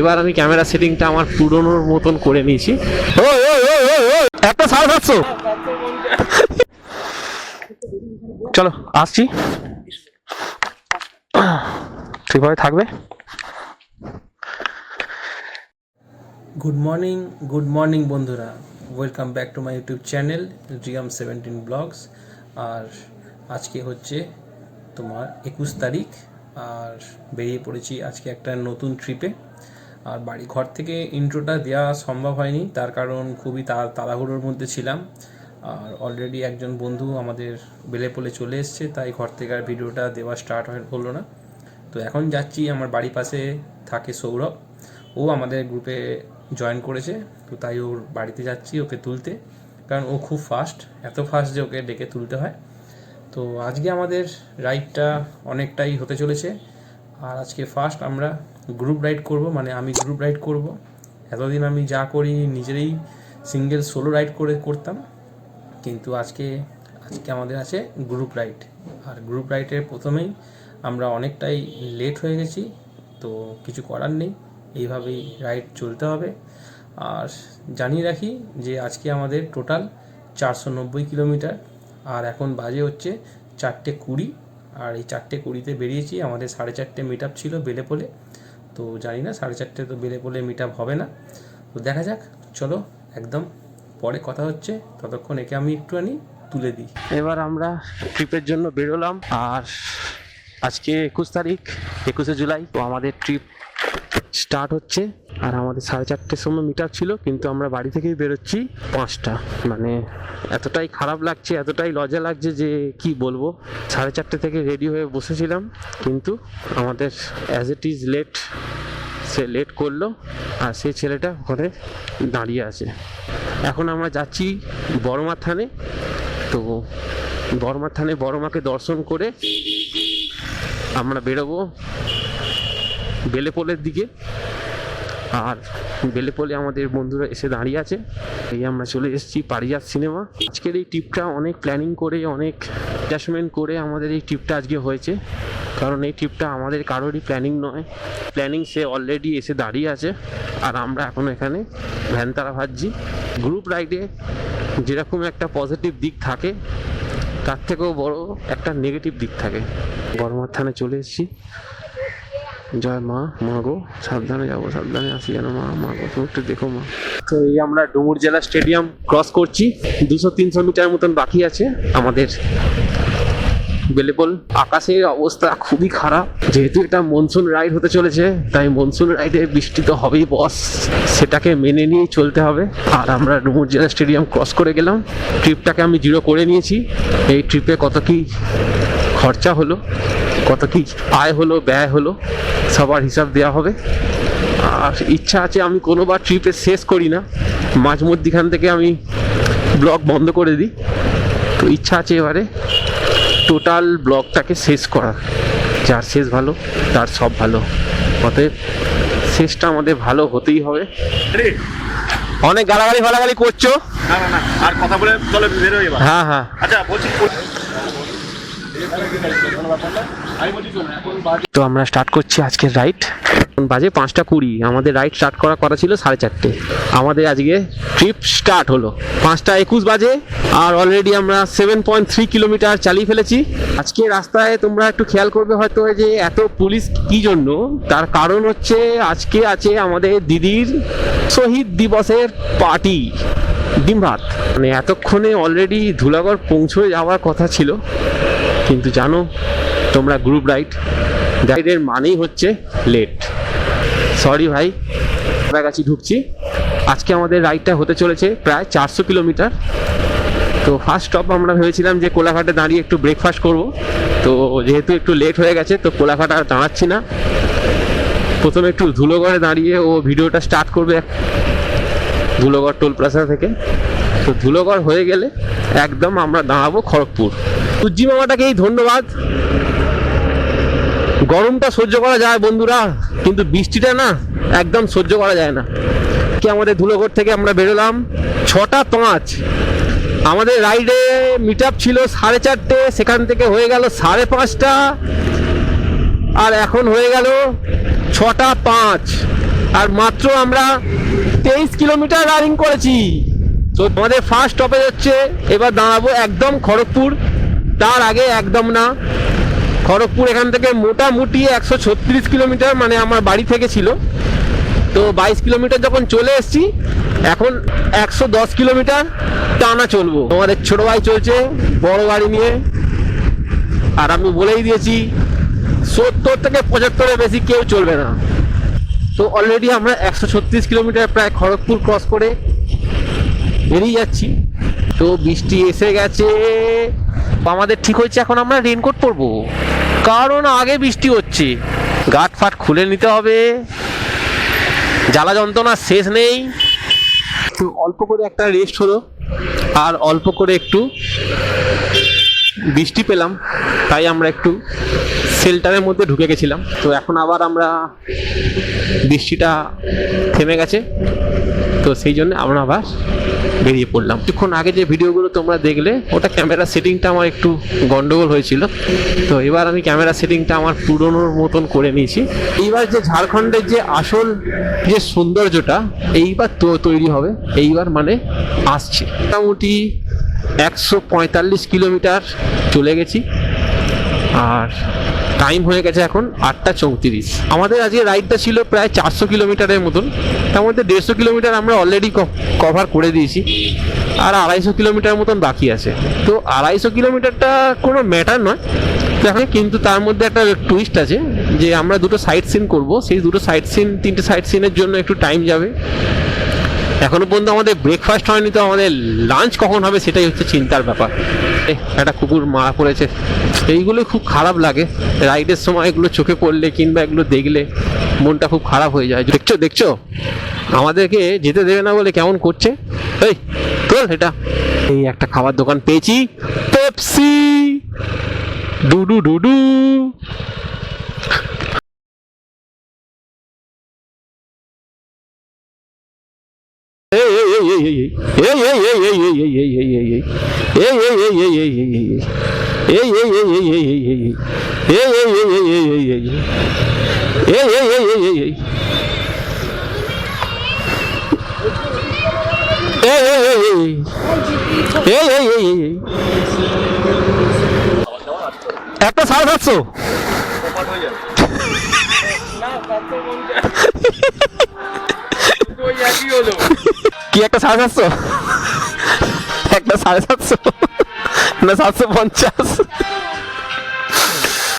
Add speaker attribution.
Speaker 1: এবার আমি ক্যামেরা সেটিংটা আমার পুরোনোর মতন করে নিয়েছি। একটা 750, চলো আসছি, ঠিকভাবে থাকবে।
Speaker 2: গুড মর্নিং বন্ধুরা, welcome back to my YouTube channel GM17 vlogs. আর আজকে হচ্ছে তোমার 21 তারিখ, আর বেরিয়ে পড়েছি আজকে একটা নতুন ট্রিপে। আর ঘর থেকে ইন্ট্রোটা দেওয়া সম্ভব হয়নি, তার কারণ খুবই তাড়াহুড়োর মধ্যে ছিলাম। আর অলরেডি একজন বন্ধু আমাদের বেলেপোলে চলে এসছে, তাই ঘর থেকে আর ভিডিওটা দেওয়া স্টার্ট হলো না। তো এখন যাচ্ছি, আমার বাড়ির পাশে থাকে সৌরভ, ও আমাদের গ্রুপে জয়েন করেছে, তো তাই ওর বাড়িতে যাচ্ছি ওকে তুলতে, কারণ ও খুব ফাস্ট, এত ফাস্ট যে ওকে ডেকে তুলতে হয়। তো আজকে আমাদের রাইডটা অনেকটাই হতে চলেছে, আর আজকে ফার্স্ট আমরা গ্রুপ রাইড করব, মানে আমি গ্রুপ রাইড করব। এতদিন আমি যা করি নিজেরই সিঙ্গেল সোলো রাইড করতাম, কিন্তু আজকে আমাদের আছে গ্রুপ রাইড। আর গ্রুপ রাইডের প্রথমেই আমরা অনেকটাই লেট হয়ে গেছি, তো কিছু করার নেই, এইভাবেই রাইড চলতে হবে। আর জানিয়ে রাখি যে আজকে আমাদের টোটাল 490 কিলোমিটার, আর এখন বাজে হচ্ছে 4:20। আর এই 4:20 বেরিয়েছি, আমাদের 4:30 মিট আপ ছিল বেলেপোলে। তো জানি না 4:30 তো বেলেপোলে মিট আপ হবে না, তো দেখা যাক, চলো একদম পরে কথা হচ্ছে, ততক্ষণ একে আমি একটুখানি তুলে দিই।
Speaker 1: এবার আমরা ট্রিপের জন্য বেরোলাম, আর আজকে 21 তারিখ, 21শে জুলাই। তো আমাদের ট্রিপ স্টার্ট হচ্ছে, আর আমাদের 4:30 সময় মিট আপ ছিল, কিন্তু আমরা বাড়ি থেকেই বেরোচ্ছি 5টা। মানে এতটাই খারাপ লাগছে, এতটাই লজ্জা লাগছে যে কি বলবো। 4:30 থেকে রেডি হয়ে বসেছিলাম, কিন্তু আমাদের অ্যাজ ইট ইজ লেট, সে লেট করলো, আর সেই ছেলেটা ওখানে দাঁড়িয়ে আছে। এখন আমরা যাচ্ছি বড়মা থানে। তো বড়মা থানে বড়মাকে দর্শন করে আমরা বেরোবো বেলেপোলের দিকে। আর বেলেপোলে আমাদের বন্ধুরা এসে দাঁড়িয়ে আছে, এই আমরা চলে এসেছি পারিজাত সিনেমা। আজকের এই ট্রিপটা অনেক প্ল্যানিং করে, অনেক অ্যাডজাস্টমেন্ট করে আমাদের এই ট্রিপটা আজকে হয়েছে, কারণ এই ট্রিপটা আমাদের কারোরই প্ল্যানিং নয়। প্ল্যানিং সে অলরেডি এসে দাঁড়িয়ে আছে, আর আমরা এখন এখানে ভ্যানতারা ভাজছি। গ্রুপ রাইডে যেরকম একটা পজিটিভ দিক থাকে, তার থেকেও বড় একটা নেগেটিভ দিক থাকে। বড়মার থানে চলে এসেছি। জয় মা, মা গো, সাবধানে যাবো, সাবধানে আসি যেন, মা গো তুমি একটু দেখো মা। তো এই আমরা ডুমুর জেলা স্টেডিয়াম ক্রস করছি, 200-300 মিটার মতন বাকি আছে আমাদের বেলেপোল। আকাশের অবস্থা খুবই খারাপ, যেহেতু এটা মনসুন রাইড হতে চলেছে, তাই মনসুন রাইডে বৃষ্টি তো হবেই বস, সেটাকে মেনে নিয়েই চলতে হবে। আর আমরা ডুমুর জেলা স্টেডিয়াম ক্রস করে গেলাম। ট্রিপটাকে আমি 0 করে নিয়েছি। এই ট্রিপে কত কি খরচা হলো, কত কি আয় হলো, ব্যয় হলো, সবার হিসাব দেওয়া হবে। আর ইচ্ছা আছে আমি কোনোবার ট্রিপে শেষ করি না, মাঝ মধ্যিখান থেকে আমি ব্লগ বন্ধ করে দিই। তো ইচ্ছা আছে এবারে টোটাল ব্লগটাকে শেষ করার। যার শেষ ভালো তার সব ভালো, অতএব শেষটা আমাদের ভালো হতেই হবে। অনেক গালাগালি ফালাগালি করছো,
Speaker 3: না আর কথা বলে চলে বেরোই এবার।
Speaker 1: হ্যাঁ হ্যাঁ,
Speaker 3: আচ্ছা বলছি,
Speaker 1: তো আমরা স্টার্ট করছি আজকের রাইড। বাজে 5:20, আমাদের রাইড স্টার্ট করা ছিল 4:30। আমাদের আজকে ট্রিপ স্টার্ট হলো 5:21 বাজে, আর অলরেডি আমরা 7.3 কিলোমিটার চালিয়ে ফেলেছি। আজকে রাস্তায় তোমরা একটু খেয়াল করবে হয়তো যে এত পুলিশ কি জন্য, তার কারণ হচ্ছে আজকে আছে আমাদের দিদির শহীদ দিবসের পার্টি, ডিম ভাত। মানে এতক্ষণে অলরেডি ধুলাগড় পৌঁছে যাওয়ার কথা ছিল, কিন্তু জানো তোমরা গ্রুপ রাইডের মানেই হচ্ছে লেট। সরি ভাই, কাছাকাছি ঢুকছি। আজকে আমাদের রাইডটা হতে চলেছে প্রায় 400 কিলোমিটার। তো ফার্স্ট স্টপ আমরা ভেবেছিলাম যে কোলাঘাটে দাঁড়িয়ে একটু ব্রেকফাস্ট করব, তো যেহেতু একটু লেট হয়ে গেছে, তো কোলাঘাট আর দাঁড়াচ্ছি না। প্রথমে একটু ধুলোগড়ে দাঁড়িয়ে ও ভিডিওটা স্টার্ট করবে, ধুলোগড় টোল প্লাজা থেকে। তো ধুলোগড় হয়ে গেলে একদম আমরা দাঁড়াবো খড়গপুর। সূর্যি মামাটাকেই ধন্যবাদ। গরমটা সহ্য করা যায় বন্ধুরা, কিন্তু বৃষ্টিটা না একদম সহ্য করা যায় না। কি আমাদের ধুলোগড় থেকে আমরা বেরোলাম 6:05। আমাদের রাইডে মিট আপ ছিল 4:30, সেখান থেকে হয়ে গেল 5:30, আর এখন হয়ে গেল 6টা 5, আর মাত্র আমরা 23 কিলোমিটার রানিং করেছি। তো আমাদের ফার্স্ট স্টপেজ হচ্ছে, এবার দাঁড়াবো একদম খড়গপুর। তার আগে একদম না, খড়গপুর এখান থেকে মোটামুটি 136 কিলোমিটার, মানে আমার বাড়ি থেকে ছিল। তো 22 কিলোমিটার যখন চলে এসেছি, এখন 110 কিলোমিটার টানা চলবো। আমাদের ছোট ভাই চলছে বড় গাড়ি নিয়ে, আর আমি বলেই দিয়েছি 70 থেকে 75-এর বেশি কেউ চলবে না। তো অলরেডি আমরা 136 কিলোমিটার প্রায় খড়গপুর ক্রস করে বেরিয়ে যাচ্ছি। তো বৃষ্টি এসে গেছে, আমাদের ঠিক হয়েছে এখন আমরা রেনকোট পরবো, কারণ আগে বৃষ্টি হচ্ছে। গাট ফাট খুলে নিতে হবে, জ্বালা যন্ত্রণা শেষ নেই। তো অল্প করে একটা রেস্ট হলো, আর অল্প করে একটু বৃষ্টি পেলাম, তাই আমরা একটু শেল্টারের মধ্যে ঢুকে গেছিলাম। তো এখন আবার আমরা, বৃষ্টিটা থেমে গেছে, তো সেই জন্য আমরা আবার বেরিয়ে পড়লাম। কিছুক্ষণ আগে যে ভিডিওগুলো তোমরা দেখলে, ওটা ক্যামেরা সেটিংটা আমার একটু গন্ডগোল হয়েছিল। তো এবার আমি ক্যামেরা সেটিংটা আমার পুরোনোর মতন করে নিয়েছি। এইবার যে ঝাড়খণ্ডের যে আসল যে সৌন্দর্যটা এইবার তো তৈরি হবে, এইবার মানে আসছে। মোটামুটি 145 কিলোমিটার চলে গেছি, আর টাইম হয়ে গেছে এখন 8টা 34। আমাদের আজকে রাইডটা ছিল প্রায় 400 কিলোমিটারের মতন, তার মধ্যে 150 কিলোমিটার আমরা অলরেডি কভার করে দিয়েছি, আর 250 কিলোমিটার মতন বাকি আছে। তো 250 কিলোমিটারটা কোনো ম্যাটার নয় দেখে, কিন্তু তার মধ্যে একটা টুইস্ট আছে যে আমরা দুটো সাইট সিন করবো। সেই দুটো সাইট সিন, 3টে সাইট সিনের জন্য একটু টাইম যাবে। এখনো পর্যন্ত আমাদের ব্রেকফাস্ট হয়নি, তো আমাদের লাঞ্চ কখন হবে সেটাই হচ্ছে চিন্তার ব্যাপার। একটা কুকুর মারা পড়েছে, এইগুলো খুব খারাপ লাগে রাইডের সময়, এগুলো চোখে পড়লে কিংবা এগুলো দেখলে মনটা খুব খারাপ হয়ে যায়। দেখছো আমাদেরকে যেতে দেবে না বলে কেমন করছে। এই তোল এটা, এই একটা খাবার দোকান পেয়েছি, পেপসি ডুডু ডুডু। একটা 750 কি একটা 750, একটা 750 না 750।